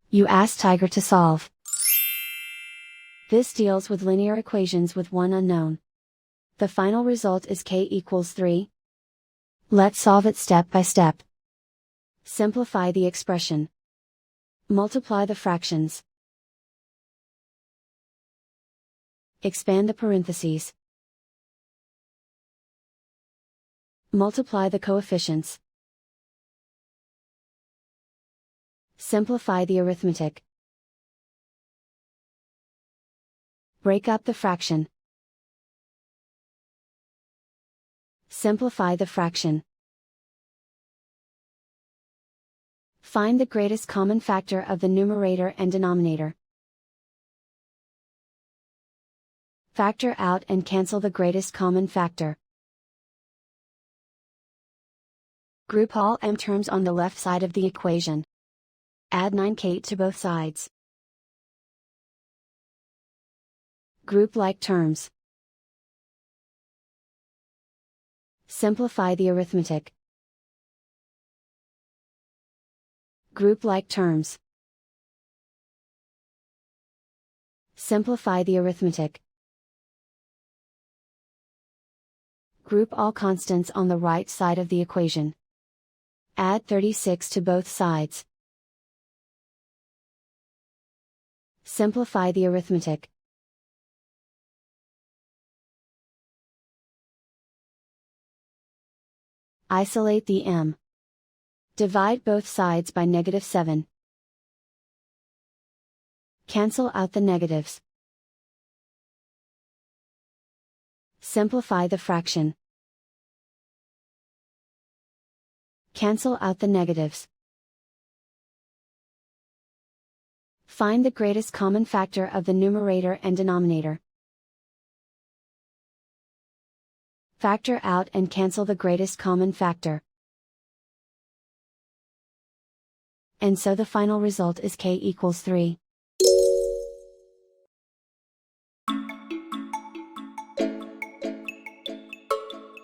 You ask Tiger to solve. This deals with linear equations with one unknown. The final result is k equals 3. Let's solve it step by step. Simplify the expression. Multiply the fractions. Expand the parentheses. Multiply the coefficients. Simplify the arithmetic. Break up the fraction. Simplify the fraction. Find the greatest common factor of the numerator and denominator. Factor out and cancel the greatest common factor. Group all m terms on the left side of the equation. Add 9k to both sides. Group like terms. Simplify the arithmetic. Group like terms. Simplify the arithmetic. Group all constants on the right side of the equation. Add 36 to both sides. Simplify the arithmetic. Isolate the m. Divide both sides by -7. Cancel out the negatives. Simplify the fraction. Cancel out the negatives. Find the greatest common factor of the numerator and denominator. Factor out and cancel the greatest common factor. And so the final result is k equals 3.